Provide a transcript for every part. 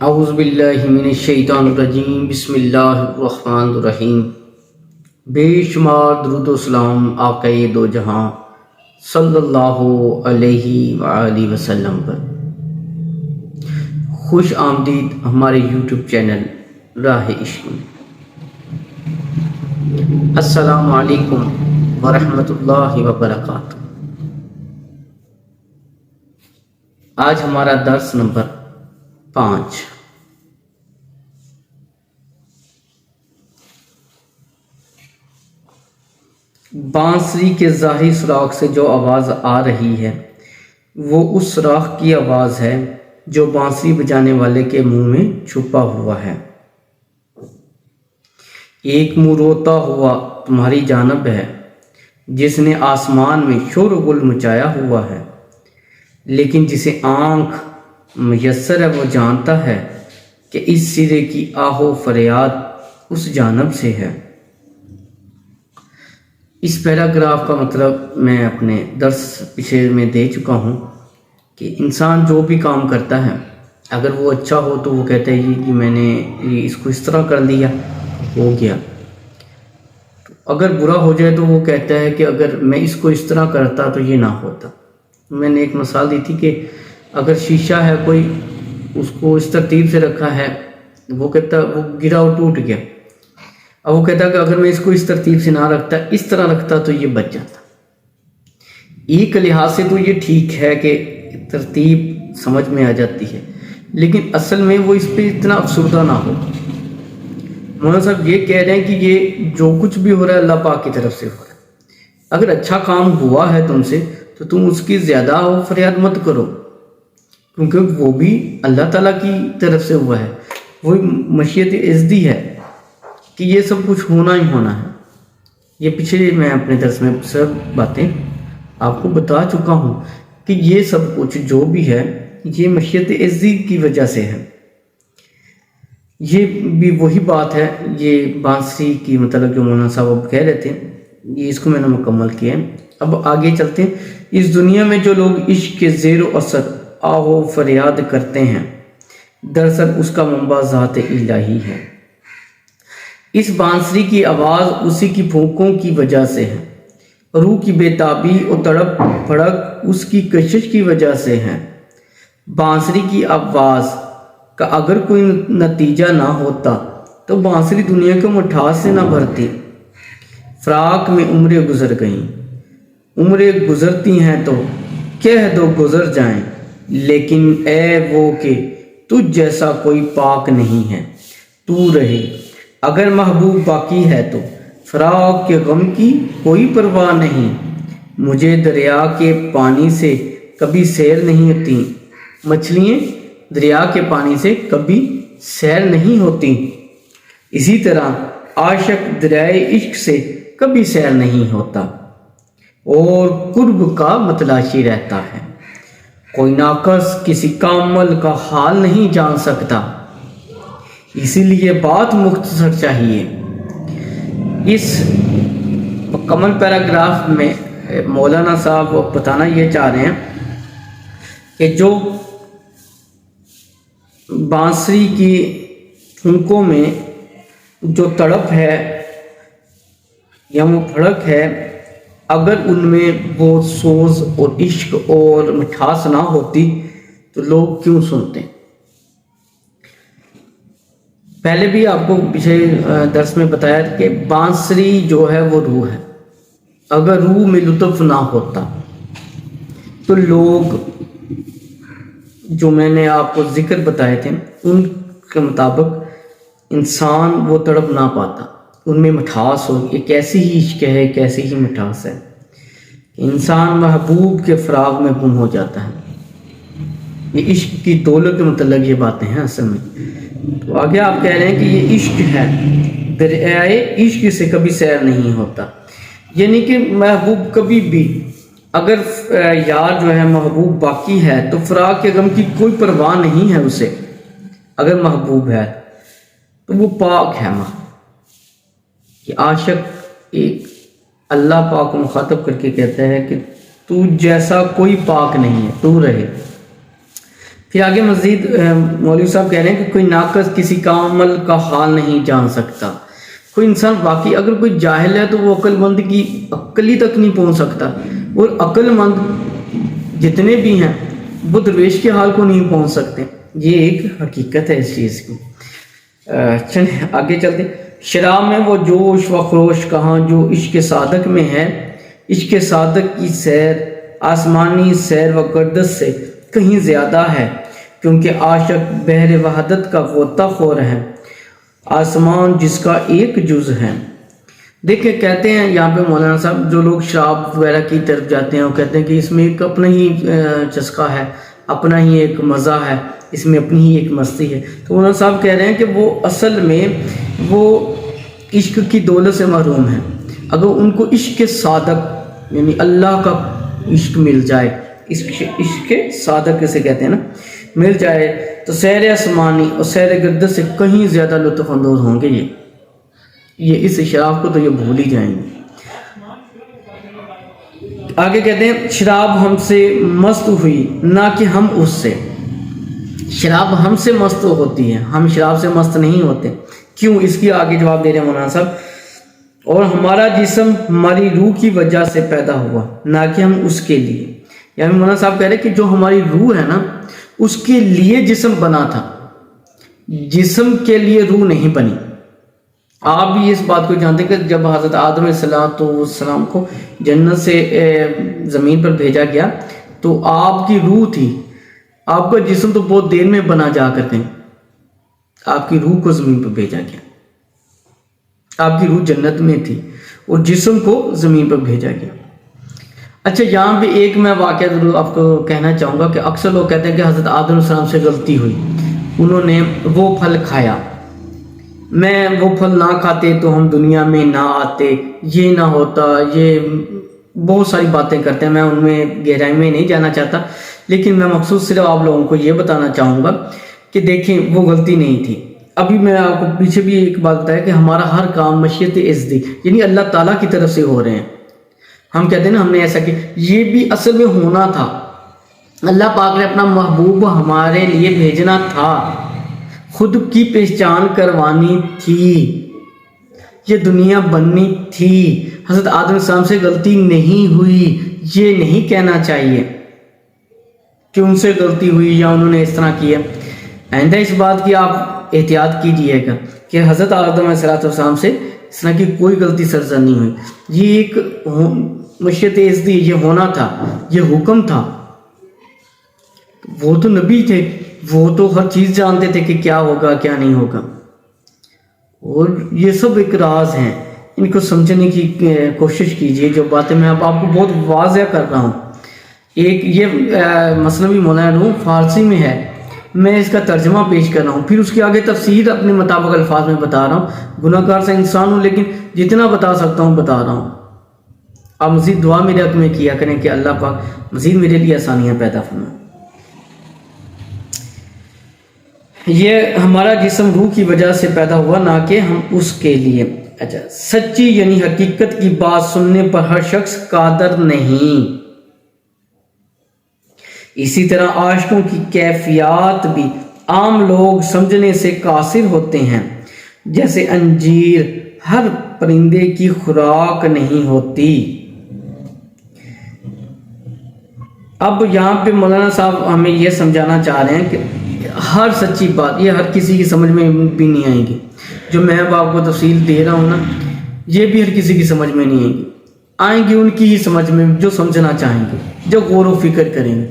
اعوذ باللہ من الشیطان الرجیم، بسم اللہ الرحمن الرحیم۔ بے شمار درود و سلام آقا دو جہاں صلی اللہ علیہ وآلہ وسلم پر۔ خوش آمدید ہمارے یوٹیوب چینل راہ عشق میں۔ السلام علیکم ورحمۃ اللہ وبرکاتہ۔ آج ہمارا درس نمبر 5۔ بانسری کے ظاہری سوراخ سے جو آواز آ رہی ہے وہ اس سوراخ کی آواز ہے جو بانسری بجانے والے کے منہ میں چھپا ہوا ہے۔ ایک منہ روتا ہوا تمہاری جانب ہے جس نے آسمان میں شور و غل مچایا ہوا ہے، لیکن جسے آنکھ میسر ہے وہ جانتا ہے کہ اس سرے کی آہ و فریاد اس جانب سے ہے۔ اس پیراگراف کا مطلب میں اپنے درس پیچھے میں دے چکا ہوں کہ انسان جو بھی کام کرتا ہے اگر وہ اچھا ہو تو وہ کہتا ہے کہ میں نے اس کو اس طرح کر لیا، ہو گیا۔ اگر برا ہو جائے تو وہ کہتا ہے کہ اگر میں اس کو اس طرح کرتا تو یہ نہ ہوتا۔ میں نے ایک مثال دی تھی کہ اگر شیشہ ہے کوئی، اس کو اس ترتیب سے رکھا ہے، وہ کہتا وہ گرا اور ٹوٹ گیا، اب وہ کہتا کہ اگر میں اس کو اس ترتیب سے نہ رکھتا، اس طرح رکھتا تو یہ بچ جاتا۔ ایک لحاظ سے تو یہ ٹھیک ہے کہ ترتیب سمجھ میں آ جاتی ہے، لیکن اصل میں وہ اس پہ اتنا افسردہ نہ ہو۔ مولانا صاحب یہ کہہ رہے ہیں کہ یہ جو کچھ بھی ہو رہا ہے اللہ پاک کی طرف سے ہو رہا ہے۔ اگر اچھا کام ہوا ہے تم سے تو تم اس کی زیادہ فریاد مت کرو، کیونکہ وہ بھی اللہ تعالیٰ کی طرف سے ہوا ہے، وہی مشیت ازدی ہے کہ یہ سب کچھ ہونا ہی ہونا ہے۔ یہ پیچھے میں اپنے درس میں سب باتیں آپ کو بتا چکا ہوں کہ یہ سب کچھ جو بھی ہے یہ مشیت ازدی کی وجہ سے ہے۔ یہ بھی وہی بات ہے، یہ بانسری کی مطلب جو مولانا صاحب اب کہہ رہے تھے، یہ اس کو میں نے مکمل کیا ہے۔ اب آگے چلتے ہیں۔ اس دنیا میں جو لوگ عشق کے زیر و اثر آہ و فریاد کرتے ہیں، دراصل اس کا منبع ذات الہی ہے۔ اس بانسری کی آواز اسی کی پھونکوں کی وجہ سے ہے، روح کی بے تابی اور تڑپ پھڑک اس کی کشش کی وجہ سے ہے۔ بانسری کی آواز کا اگر کوئی نتیجہ نہ ہوتا تو بانسری دنیا کے مٹھاس سے نہ بھرتی۔ فراق میں عمریں گزر گئیں، عمریں گزرتی ہیں تو کہہ دو گزر جائیں، لیکن اے وہ کہ تجھ جیسا کوئی پاک نہیں ہے، تو رہے۔ اگر محبوب باقی ہے تو فراق کے غم کی کوئی پرواہ نہیں۔ مجھے دریا کے پانی سے کبھی سیر نہیں ہوتی، مچھلیاں دریا کے پانی سے کبھی سیر نہیں ہوتی، اسی طرح عاشق دریائے عشق سے کبھی سیر نہیں ہوتا اور قرب کا متلاشی رہتا ہے۔ کوئی ناقص کسی کامل کا حال نہیں جان سکتا، اسی لیے بات مختصر چاہیے۔ اس مکمل پیراگراف میں مولانا صاحب بتانا یہ چاہ رہے ہیں کہ جو بانسری کی ٹھنکوں میں جو تڑپ ہے یا وہ پھڑک ہے، اگر ان میں وہ سوز اور عشق اور مٹھاس نہ ہوتی تو لوگ کیوں سنتے؟ پہلے بھی آپ کو پچھلے درس میں بتایا کہ بانسری جو ہے وہ روح ہے، اگر روح میں لطف نہ ہوتا تو لوگ جو میں نے آپ کو ذکر بتائے تھے ان کے مطابق انسان وہ تڑپ نہ پاتا، ان میں مٹھاس ہو۔ یہ کیسی ہی عشق ہے، کیسی ہی مٹھاس ہے، انسان محبوب کے فراق میں گم ہو جاتا ہے۔ یہ عشق کی دولت کے متعلق یہ باتیں ہیں اصل میں۔ تو آگے آپ کہہ رہے ہیں کہ یہ عشق ہے، دریائے عشق سے کبھی سیر نہیں ہوتا، یعنی کہ محبوب کبھی بھی اگر یار جو ہے محبوب باقی ہے تو فراق کے غم کی کوئی پرواہ نہیں ہے اسے۔ اگر محبوب ہے تو وہ پاک ہے۔ کہ عاشق ایک اللہ پاک کو مخاطب کر کے کہتا ہے کہ تو جیسا کوئی پاک نہیں ہے، تو رہے۔ پھر آگے مزید مولوی صاحب کہہ رہے ہیں کہ کوئی ناقص کسی کا عمل کا حال نہیں جان سکتا. کوئی انسان واقعی اگر کوئی جاہل ہے تو وہ عقل مند کی عقل ہی تک نہیں پہنچ سکتا، اور عقل مند جتنے بھی ہیں وہ درویش کے حال کو نہیں پہنچ سکتے. یہ ایک حقیقت ہے اس چیز کی. چلیں آگے چلتے. شراب میں وہ جوش و خروش کہاں جو عشق صادق میں ہے. عشق صادق کی سیر آسمانی سیر و گردش سے کہیں زیادہ ہے، کیونکہ عاشق بحر وحدت کا غوطہ خور ہے، آسمان جس کا ایک جز ہے. دیکھیں کہتے ہیں یہاں پہ مولانا صاحب جو لوگ شراب وغیرہ کی طرف جاتے ہیں وہ کہتے ہیں کہ اس میں ایک اپنا ہی چسکا ہے، اپنا ہی ایک مزہ ہے، اس میں اپنی ہی ایک مستی ہے. تو مولانا صاحب کہہ رہے ہیں کہ وہ اصل میں وہ عشق کی دولت سے محروم ہیں. اگر ان کو عشق صادق یعنی اللہ کا عشق مل جائے، عشق صادق کسے کہتے ہیں نا، مل جائے تو سیر آسمانی اور سیر گردش سے کہیں زیادہ لطف اندوز ہوں گے. یہ اس شراب کو تو یہ بھول ہی جائیں گے. آگے کہتے ہیں شراب ہم سے مست ہوئی نہ کہ ہم اس سے. شراب ہم سے مست ہوتی ہے، ہم شراب سے مست نہیں ہوتے. کیوں؟ اس کی آگے جواب دے رہے ہیں مولانا صاحب. اور ہمارا جسم ہماری روح کی وجہ سے پیدا ہوا نہ کہ ہم اس کے لیے. یعنی مولانا صاحب کہہ رہے ہیں کہ جو ہماری روح ہے نا اس کے لیے جسم بنا تھا، جسم کے لیے روح نہیں بنی. آپ بھی اس بات کو جانتے ہیں کہ جب حضرت آدم علیہ السلام کو جنت سے زمین پر بھیجا گیا تو آپ کی روح تھی، آپ کا جسم تو بہت دیر میں بنا جا کر کے آپ کی روح کو زمین پر بھیجا گیا. آپ کی روح جنت میں تھی اور جسم کو زمین پر بھیجا گیا. اچھا یہاں پہ ایک میں واقعہ ضرور آپ کو کہنا چاہوں گا کہ اکثر لوگ کہتے ہیں کہ حضرت آدم علیہ السلام سے غلطی ہوئی، انہوں نے وہ پھل کھایا، میں وہ پھل نہ کھاتے تو ہم دنیا میں نہ آتے، یہ نہ ہوتا، یہ بہت ساری باتیں کرتے ہیں. میں ان میں گہرائی میں نہیں جانا چاہتا، لیکن میں مخصوص صرف آپ لوگوں کو یہ بتانا چاہوں گا کہ دیکھیں وہ غلطی نہیں تھی. ابھی میں آپ کو پیچھے بھی ایک بات بتایا کہ ہمارا ہر کام مشیت عزتی یعنی اللہ تعالیٰ کی طرف سے ہو رہے ہیں. ہم کہتے ہیں نا ہم نے ایسا کیا، یہ بھی اصل میں ہونا تھا. اللہ پاک نے اپنا محبوب ہمارے لیے بھیجنا تھا، خود کی پہچان کروانی تھی، یہ دنیا بننی تھی. حضرت آدم علیہ السلام سے غلطی نہیں ہوئی. یہ نہیں کہنا چاہیے کہ ان سے غلطی ہوئی یا انہوں نے اس طرح کیا. آئندہ اس بات کی آپ احتیاط کیجئے گا کہ حضرت آدم علیہ السلام سے اس طرح کی کوئی غلطی سرزد نہیں ہوئی. یہ ایک مشیت عزتی، یہ ہونا تھا، یہ حکم تھا. وہ تو نبی تھے، وہ تو ہر چیز جانتے تھے کہ کیا ہوگا کیا نہیں ہوگا. اور یہ سب ایک راز ہیں، ان کو سمجھنے کی کوشش کیجئے. جو باتیں میں آپ کو بہت واضح کر رہا ہوں. ایک یہ مثنوی مولانا روم فارسی میں ہے، میں اس کا ترجمہ پیش کر رہا ہوں، پھر اس کی آگے تفسیر اپنے مطابق الفاظ میں بتا رہا ہوں. گناہ گار سے انسان ہوں لیکن جتنا بتا سکتا ہوں بتا رہا ہوں. آپ مزید دعا میرے حق میں کیا کریں کہ اللہ پاک مزید میرے لیے آسانیاں پیدا فرمائے. یہ ہمارا جسم روح کی وجہ سے پیدا ہوا نہ کہ ہم اس کے لیے. اچھا سچی یعنی حقیقت کی بات سننے پر ہر شخص قادر نہیں. اسی طرح عاشقوں کی کیفیات بھی عام لوگ سمجھنے سے قاصر ہوتے ہیں. جیسے انجیر ہر پرندے کی خوراک نہیں ہوتی. اب یہاں پہ مولانا صاحب ہمیں یہ سمجھانا چاہ رہے ہیں کہ ہر سچی بات یہ ہر کسی کی سمجھ میں بھی نہیں آئے گی. جو میں اب آپ کو تفصیل دے رہا ہوں نا یہ بھی ہر کسی کی سمجھ میں نہیں آئیں گی. آئیں گی ان کی ہی سمجھ میں جو سمجھنا چاہیں گے، جو غور و فکر کریں گے،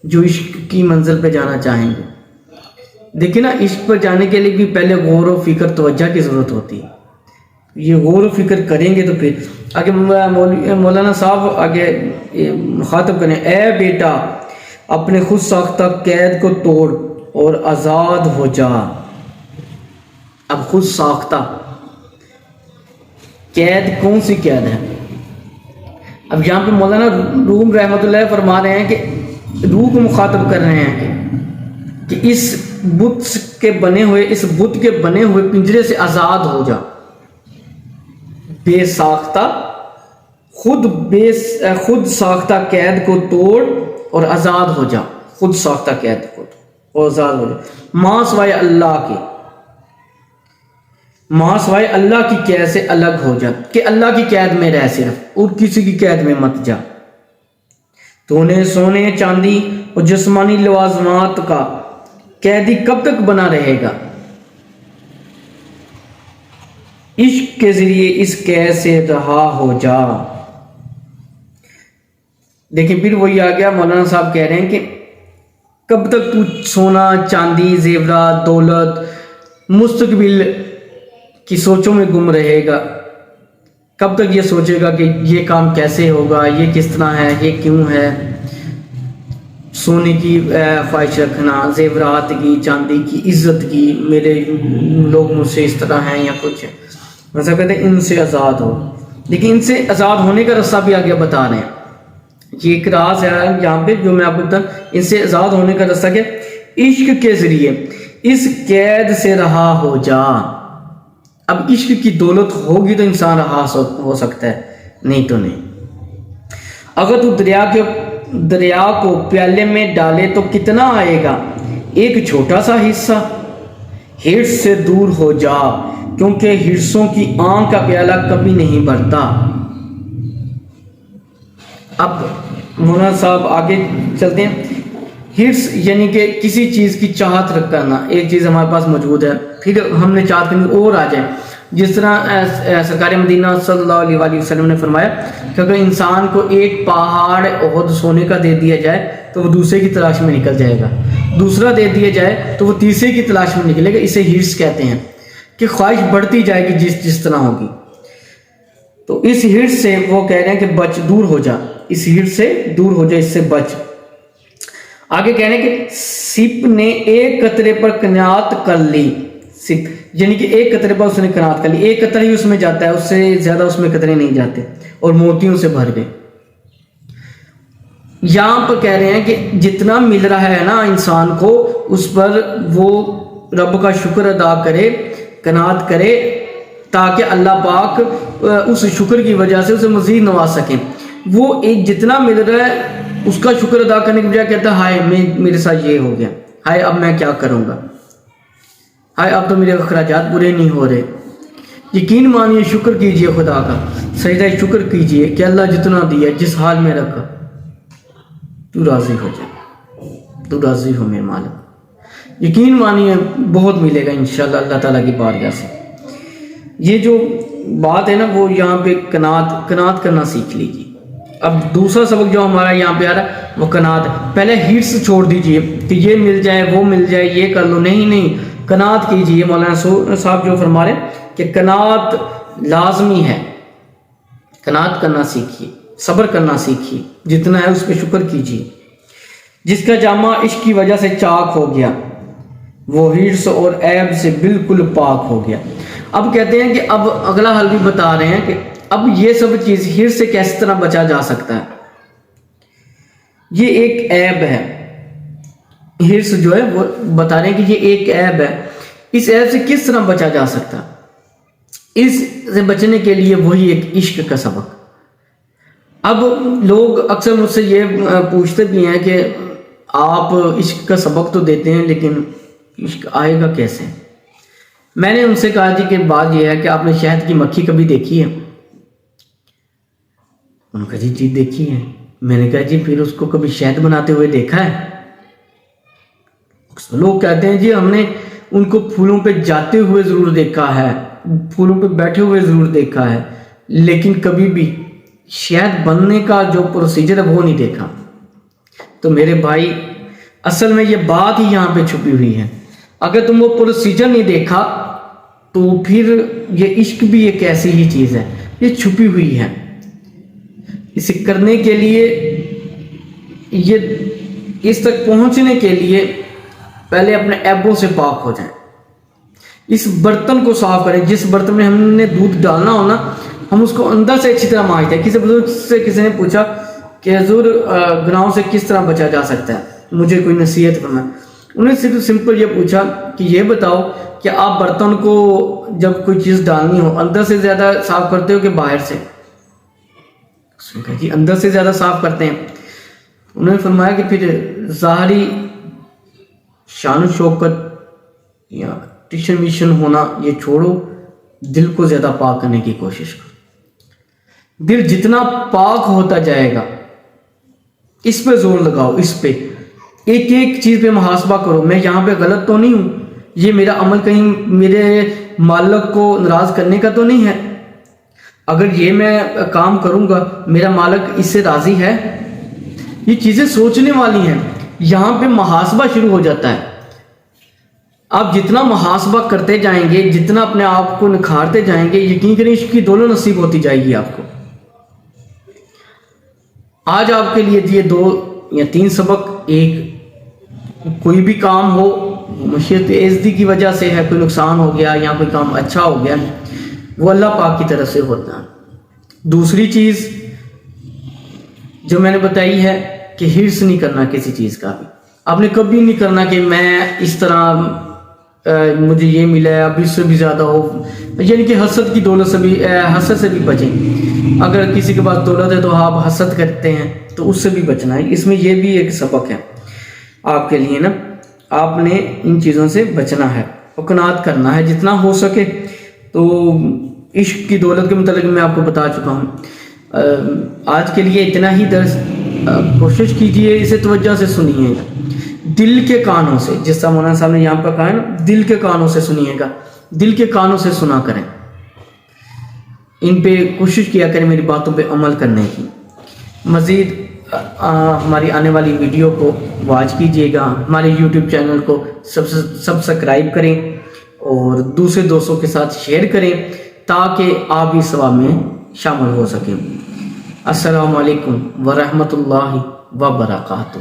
جو عشق کی منزل پہ جانا چاہیں گے. دیکھیں نا عشق پر جانے کے لیے بھی پہلے غور و فکر توجہ کی ضرورت ہوتی ہے. یہ غور و فکر کریں گے تو پھر آگے مولانا صاحب آگے مخاطب کریں، اے بیٹا اپنے خود ساختہ قید کو توڑ اور آزاد ہو جا. اب خود ساختہ قید کون سی قید ہے؟ اب یہاں پہ مولانا روم رحمۃ اللہ فرما رہے ہیں کہ روح کو مخاطب کر رہے ہیں کہ اس بت کے بنے ہوئے پنجرے سے آزاد ہو جا. بے ساختہ خود ساختہ قید کو توڑ اور آزاد ہو جا. خود ساختہ قید کو آزاد ہو جا، ماں سوائے اللہ کے، ماں سوائے اللہ کی قید سے الگ ہو جا، کہ اللہ کی قید میں رہ صرف، اور کسی کی قید میں مت جا۔ تو نے سونے چاندی اور جسمانی لوازمات کا قیدی کب تک بنا رہے گا؟ عشق کے ذریعے اس قید سے رہا ہو جا۔ دیکھیں پھر وہی آ گیا، مولانا صاحب کہہ رہے ہیں کہ کب تک تو سونا چاندی زیورات دولت مستقبل کی سوچوں میں گم رہے گا؟ کب تک یہ سوچے گا کہ یہ کام کیسے ہوگا، یہ کس طرح ہے، یہ کیوں ہے؟ سونے کی خواہش رکھنا، زیورات کی، چاندی کی، عزت کی، میرے لوگ مجھ سے اس طرح ہیں یا کچھ ہے، مطلب کہتے ہیں ان سے آزاد ہو۔ لیکن ان سے آزاد ہونے کا رستہ بھی آگے بتا رہے ہیں، یہ ایک راز ہے یہاں پہ جو میں آپ کو بتاؤں۔ ان سے آزاد ہونے کا رستہ کیا؟ عشق کے ذریعے اس قید سے رہا ہو جا۔ اب عشق کی دولت ہوگی تو انسان رہا ہو سکتا ہے، نہیں تو نہیں۔ اگر تو دریا کو پیالے میں ڈالے تو کتنا آئے گا؟ ایک چھوٹا سا حصہ۔ ہرس سے دور ہو جا، کیونکہ ہرسوں کی آنکھ کا پیالہ کبھی نہیں بھرتا۔ اب مولانا صاحب آگے چلتے ہیں۔ ہرس یعنی کہ کسی چیز کی چاہت رکھ کرنا، ایک چیز ہمارے پاس موجود ہے، پھر ہم نے چاہت کرنی اور آ جائے۔ جس طرح سرکار مدینہ صلی اللہ علیہ وآلہ وسلم نے فرمایا کہ اگر انسان کو ایک پہاڑ احد سونے کا دے دیا جائے تو وہ دوسرے کی تلاش میں نکل جائے گا، دوسرا دے دیا جائے تو وہ تیسرے کی تلاش میں نکلے گا۔ اسے ہرس کہتے ہیں کہ خواہش بڑھتی جائے گی جس طرح ہوگی۔ تو اس ہرس سے وہ کہہ رہے ہیں کہ بچ، دور ہو جا، اس ہرس سے دور ہو جا، اس سے بچ۔ آگے کہہ رہے ہیں کہ سپ نے ایک قطرے پر قناعت کر لی، سپ یعنی کہ ایک قطرے پر اس نے قناعت کر لی، ایک قطرہ ہی اس میں جاتا ہے، اس سے زیادہ اس میں قطرے نہیں جاتے، اور موتیوں سے بھر گئے۔ یہاں پر کہہ رہے ہیں کہ جتنا مل رہا ہے نا انسان کو، اس پر وہ رب کا شکر ادا کرے، قناعت کرے، تاکہ اللہ پاک اس شکر کی وجہ سے اسے مزید نواز سکیں۔ وہ ایک جتنا مل رہا ہے اس کا شکر ادا کرنے کی بجائے کہتا ہے ہائے میرے ساتھ یہ ہو گیا، ہائے اب میں کیا کروں گا، ہائے اب تو میرے اخراجات پورے نہیں ہو رہے۔ یقین مانیے، شکر کیجئے خدا کا، سجدہ شکر کیجئے کہ اللہ جتنا دیا جس حال میں رکھا تو راضی ہو جائے، تو راضی ہو میرے مالک۔ یقین مانیے بہت ملے گا انشاءاللہ اللہ تعالیٰ کی بارگاہ سے۔ یہ جو بات ہے نا وہ یہاں پہ قناعت کرنا سیکھ لیجیے۔ اب دوسرا سبق جو ہمارا یہاں پہ آ رہا ہے وہ قناعت ہے۔ پہلے ہرس چھوڑ دیجئے کہ یہ مل جائے وہ مل جائے یہ کر لو، نہیں، قناعت کیجئے۔ مولانا صاحب جو فرما رہے ہیں کہ قناعت لازمی ہے، قناعت کرنا سیکھیے، صبر کرنا سیکھیے، جتنا ہے اس پہ شکر کیجئے۔ جس کا جامع عشق کی وجہ سے چاک ہو گیا وہ ہرس اور عیب سے بالکل پاک ہو گیا۔ اب کہتے ہیں کہ اب اگلا حل بھی بتا رہے ہیں کہ اب یہ سب چیز ہرس سے کس طرح بچا جا سکتا ہے۔ یہ ایک عیب ہے، ہرس جو ہے وہ بتا رہے ہیں کہ یہ ایک عیب ہے، اس عیب سے کس طرح بچا جا سکتا ہے؟ اس سے بچنے کے لیے وہی ایک عشق کا سبق۔ اب لوگ اکثر مجھ سے یہ پوچھتے بھی ہیں کہ آپ عشق کا سبق تو دیتے ہیں لیکن عشق آئے گا کیسے؟ میں نے ان سے کہا جی کہ بات یہ ہے کہ آپ نے شہد کی مکھی کبھی دیکھی ہے؟ انہوں نے کہا جی دیکھی ہے۔ میں نے کہا جی پھر اس کو کبھی شہد بناتے ہوئے دیکھا ہے؟ لوگ کہتے ہیں جی ہم نے ان کو پھولوں پہ جاتے ہوئے ضرور دیکھا ہے، پھولوں پہ بیٹھے ہوئے ضرور دیکھا ہے، لیکن کبھی بھی شہد بننے کا جو پروسیجر ہے وہ نہیں دیکھا۔ تو میرے بھائی اصل میں یہ بات ہی یہاں پہ چھپی ہوئی ہے۔ اگر تم وہ پروسیجر نہیں دیکھا تو پھر یہ عشق بھی ایک ایسی ہی چیز ہے، یہ چھپی ہوئی ہے۔ اسے کرنے کے لیے، یہ اس تک پہنچنے کے لیے پہلے اپنے عیبوں سے پاک ہو جائیں۔ اس برتن کو صاف کریں، جس برتن میں ہم نے دودھ ڈالنا ہو نا، ہم اس کو اندر سے اچھی طرح مانجتے ہیں۔ کسی بزرگ سے کسی نے پوچھا کہ حضور گناہوں سے کس طرح بچا جا سکتا ہے، مجھے کوئی نصیحت کرنا۔ انہوں نے صرف سمپل یہ پوچھا کہ یہ بتاؤ کہ آپ برتن کو جب کوئی چیز ڈالنی ہو اندر سے زیادہ صاف کرتے ہو کہ باہر سے؟ اس نے کہا جی اندر سے زیادہ صاف کرتے ہیں۔ انہوں نے فرمایا کہ پھر ظاہری شان و شوکت یا ٹیشن میشن ہونا یہ چھوڑو، دل کو زیادہ پاک کرنے کی کوشش کرو۔ دل جتنا پاک ہوتا جائے گا، اس پہ زور لگاؤ، اس پہ ایک ایک چیز پہ محاسبہ کرو، میں یہاں پہ غلط تو نہیں ہوں، یہ میرا عمل کہیں میرے مالک کو ناراض کرنے کا تو نہیں ہے، اگر یہ میں کام کروں گا میرا مالک اس سے راضی ہے۔ یہ چیزیں سوچنے والی ہیں، یہاں پہ محاسبہ شروع ہو جاتا ہے۔ آپ جتنا محاسبہ کرتے جائیں گے، جتنا اپنے آپ کو نکھارتے جائیں گے، یقین کریں عشق کی دولت نصیب ہوتی جائے گی آپ کو۔ آج آپ کے لیے دیے 2 یا 3 سبق، ایک کوئی بھی کام ہو مشیت عزتی کی وجہ سے ہے، کوئی نقصان ہو گیا یا کوئی کام اچھا ہو گیا، وہ اللہ پاک کی طرف سے ہوتا ہے۔ دوسری چیز جو میں نے بتائی ہے کہ حرص نہیں کرنا کسی چیز کا بھی، آپ نے کبھی نہیں کرنا کہ میں اس طرح مجھے یہ ملا ہے اب اس سے بھی زیادہ ہو، یعنی کہ حسد کی دولت سے بھی، حسد سے بھی بچیں۔ اگر کسی کے پاس دولت ہے تو آپ حسد کرتے ہیں تو اس سے بھی بچنا ہے۔ اس میں یہ بھی ایک سبق ہے آپ کے لیے نا، آپ نے ان چیزوں سے بچنا ہے، قناعت کرنا ہے جتنا ہو سکے۔ تو عشق کی دولت کے متعلق میں آپ کو بتا چکا ہوں۔ آج کے لیے اتنا ہی درس، کوشش کیجئے اسے توجہ سے سنیے، دل کے کانوں سے، جس طرح مولانا صاحب نے یہاں پر کہا ہے نا، دل کے کانوں سے سنیے گا، دل کے کانوں سے سنا کریں، ان پہ کوشش کیا کریں میری باتوں پہ عمل کرنے کی۔ مزید ہماری آنے والی ویڈیو کو واچ کیجئے گا، ہمارے یوٹیوب چینل کو سبسکرائب کریں اور دوسرے دوستوں کے ساتھ شیئر کریں تاکہ آپ بھی ثواب میں شامل ہو سکیں۔ السلام علیکم ورحمۃ اللہ وبرکاتہ۔